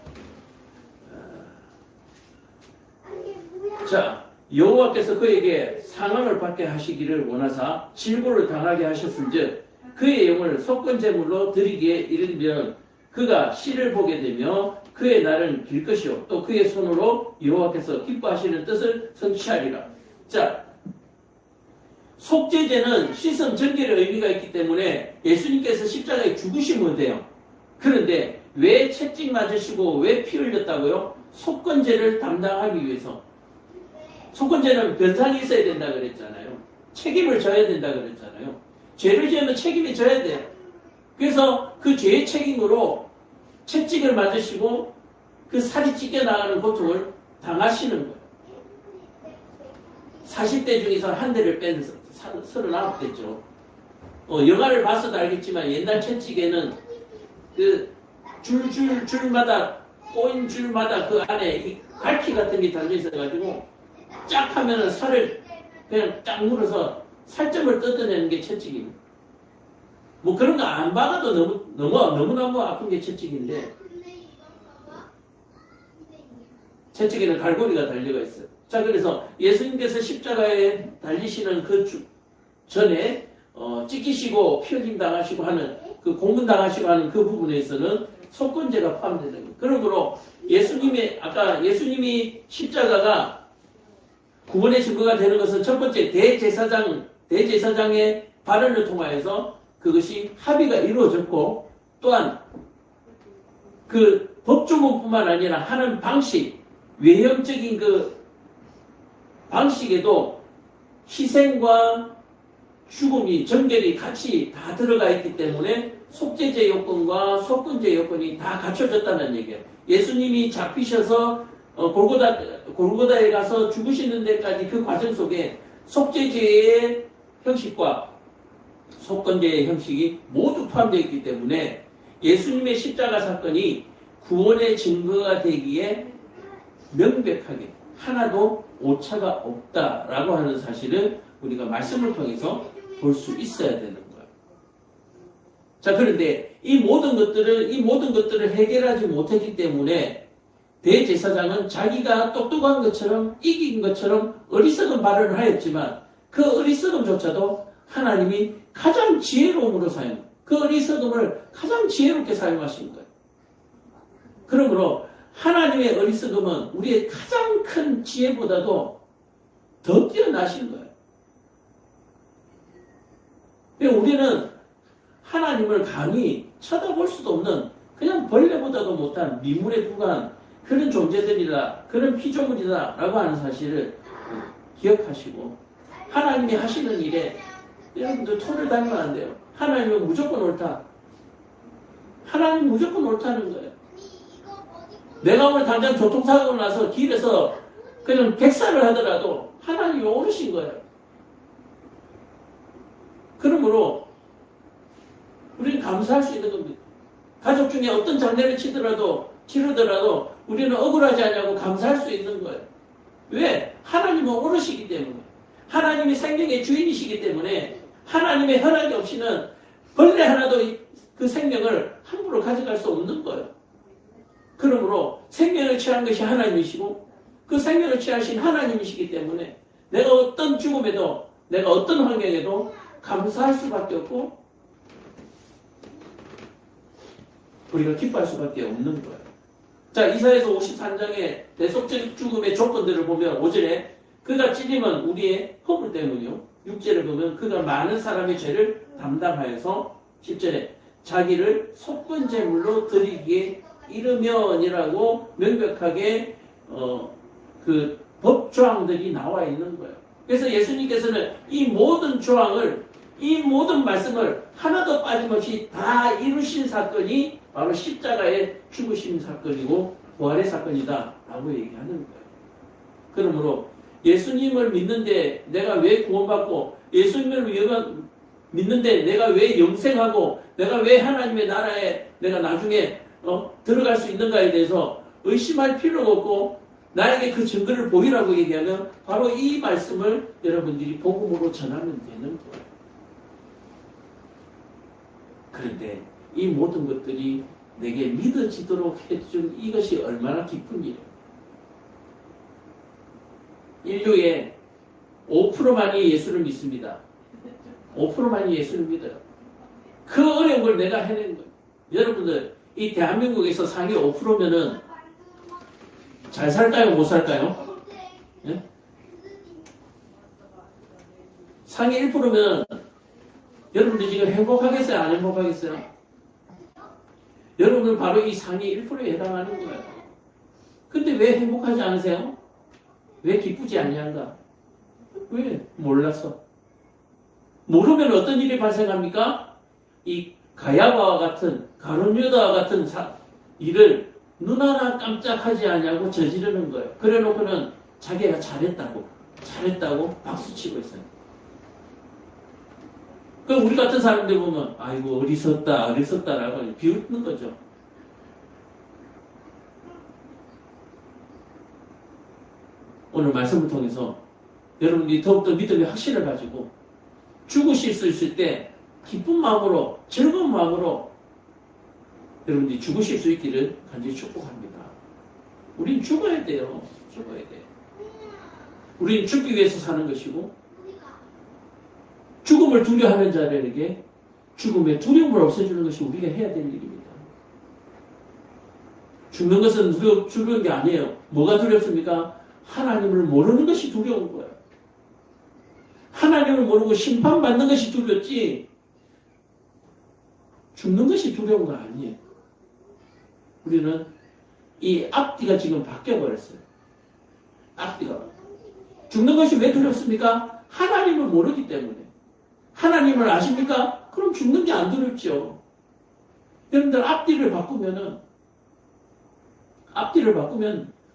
자, 여호와께서 그에게 상함을 받게 하시기를 원하사 질고를 당하게 하셨은즉 그의 영을 속건제물로 드리기에 이르면 그가 씨를 보게 되며 그의 날은 길 것이요 또 그의 손으로 여호와께서 기뻐하시는 뜻을 성취하리라. 자, 속죄제는 씻음 정결의 의미가 있기 때문에 예수님께서 십자가에 죽으시면 돼요. 그런데 왜 채찍 맞으시고 왜 피 흘렸다고요? 속건제를 담당하기 위해서. 속건제는 변상이 있어야 된다 그랬잖아요. 책임을 져야 된다 그랬잖아요. 죄를 지으면 책임이 져야 돼요. 그래서 그 죄의 책임으로 채찍을 맞으시고 그 살이 찢겨나가는 고통을 당하시는 거예요. 40대 중에서 한 대를 빼서 39됐죠. 영화를 봐서도 알겠지만 옛날 채찍에는 그 줄마다 꼬인 줄마다 그 안에 이 갈퀴 같은 게 달려 있어가지고 쫙 하면은 살을 그냥 쫙 물어서 살점을 뜯어내는 게 채찍입니다. 뭐 그런 거 안 박아도 너무너무 아픈 게 채찍인데 채찍에는 갈고리가 달려가 있어요. 자, 그래서 예수님께서 십자가에 달리시는 그 전에 찢기시고 피 흘림 당하시고 하는 그 고문 당하시고 하는 그 부분에서는 속건제가 포함되는 거예요. 그러므로 아까 예수님이 십자가가 구원의 증거가 되는 것은 첫 번째 대제사장의 발언을 통하여서 그것이 합의가 이루어졌고, 또한 그 법조문뿐만 아니라 하는 방식, 외형적인 그 방식에도 희생과 죽음이, 정결이 같이 다 들어가 있기 때문에 속죄제 요건과 속건제 요건이 다 갖춰졌다는 얘기예요. 예수님이 잡히셔서 골고다에 가서 죽으시는 데까지 그 과정 속에 속죄제의 형식과 속건제의 형식이 모두 포함되어 있기 때문에 예수님의 십자가 사건이 구원의 증거가 되기에 명백하게 하나도 오차가 없다라고 하는 사실을 우리가 말씀을 통해서 볼 수 있어야 되는 거예요. 자, 그런데 이 모든 것들을 해결하지 못했기 때문에 대제사장은 자기가 똑똑한 것처럼 이긴 것처럼 어리석은 발언을 하였지만 그 어리석음조차도 하나님이 가장 지혜로움으로 그 어리석음을 가장 지혜롭게 사용하신 거예요. 그러므로 하나님의 어리석음은 우리의 가장 큰 지혜보다도 더 뛰어나신 거예요. 우리는 하나님을 감히 쳐다볼 수도 없는 그냥 벌레보다도 못한 미물에 불과한 그런 존재들이다, 그런 피조물이다 라고 하는 사실을 기억하시고 하나님이 하시는 일에 여러분들 토를 달면 안 돼요. 하나님은 무조건 옳다. 하나님은 무조건 옳다는 거예요. 내가 오늘 당장 교통사고가 나서 길에서 그냥 백살을 하더라도 하나님이 옳으신 거예요. 그러므로 우리는 감사할 수 있는 겁니다. 가족 중에 어떤 장례를 치르더라도 우리는 억울하지 않냐고 감사할 수 있는 거예요. 왜? 하나님은 옳으시기 때문에. 하나님이 생명의 주인이시기 때문에 하나님의 허락이 없이는 벌레 하나도 그 생명을 함부로 가져갈 수 없는 거예요. 그러므로 생명을 취한 것이 하나님이시고 그 생명을 취하신 하나님이시기 때문에 내가 어떤 죽음에도 내가 어떤 환경에도 감사할 수밖에 없고 우리가 기뻐할 수밖에 없는 거예요. 자, 이사야서 53장의 대속적 죽음의 조건들을 보면 5절에 그가 찔림은 우리의 허물 때문이요. 6절에 보면 그가 많은 사람의 죄를 담당하여서 10절에 자기를 속건제물로 드리기에 이르면이라고 명백하게 그 법조항들이 나와 있는 거예요. 그래서 예수님께서는 이 모든 조항을, 이 모든 말씀을 하나도 빠짐없이 다 이루신 사건이 바로 십자가의 죽으심 사건이고 부활의 사건이다 라고 얘기하는 거예요. 그러므로 예수님을 믿는데 내가 왜 구원받고, 예수님을 믿는데 내가 왜 영생하고, 내가 왜 하나님의 나라에 내가 나중에 들어갈 수 있는가에 대해서 의심할 필요가 없고 나에게 그 증거를 보이라고 얘기하면 바로 이 말씀을 여러분들이 복음으로 전하면 되는 거예요. 그런데 이 모든 것들이 내게 믿어지도록 해준 이것이 얼마나 기쁜 일이에요. 인류의 5%만이 예수를 믿습니다. 5%만이 예수를 믿어요. 그 어려운 걸 내가 해낸 거예요. 여러분들, 이 대한민국에서 상위 5%면은 잘 살까요? 못 살까요? 예? 상위 1%면 여러분들 지금 행복하겠어요? 안 행복하겠어요? 여러분들 바로 이 상위 1%에 해당하는 거예요. 근데 왜 행복하지 않으세요? 왜 기쁘지 않냐는가? 왜? 몰라서. 모르면 어떤 일이 발생합니까? 이 가야바와 같은, 가룟유다와 같은 일을 눈 하나 깜짝하지 않냐고 저지르는 거예요. 그래 놓고는 자기가 잘했다고 박수치고 있어요. 그럼 우리 같은 사람들 보면 아이고 어리석다라고 비웃는 거죠. 오늘 말씀을 통해서 여러분들이 더욱더 믿음의 확신을 가지고 죽으실 수 있을 때 기쁜 마음으로 즐거운 마음으로 여러분들이 죽으실 수 있기를 간절히 축복합니다. 우린 죽어야 돼요. 죽어야 돼. 우린 죽기 위해서 사는 것이고 죽음을 두려워하는 자들에게 죽음의 두려움을 없애주는 것이 우리가 해야 될 일입니다. 죽는 것은 두려운 게 아니에요. 뭐가 두렵습니까? 하나님을 모르는 것이 두려운 거예요. 하나님을 모르고 심판받는 것이 두렵지 죽는 것이 두려운 거 아니에요. 우리는 이 앞뒤가 지금 바뀌어버렸어요. 앞뒤가. 죽는 것이 왜 두렵습니까? 하나님을 모르기 때문에. 하나님을 아십니까? 그럼 죽는 게 안 두렵죠. 여러분들 앞뒤를 바꾸면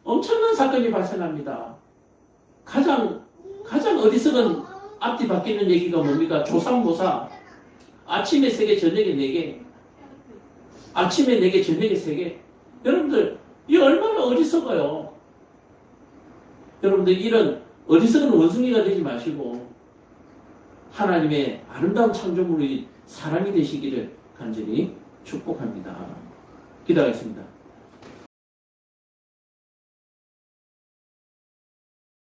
엄청난 사건이 발생합니다. 가장 어리석은 앞뒤 바뀌는 얘기가 뭡니까? 조삼모사. 아침에 3개, 저녁에 4개. 아침에 4개, 저녁에 3개. 여러분들, 이 얼마나 어리석어요. 여러분들, 이런 어리석은 원숭이가 되지 마시고, 하나님의 아름다운 창조물의 사람이 되시기를 간절히 축복합니다. 기도하겠습니다.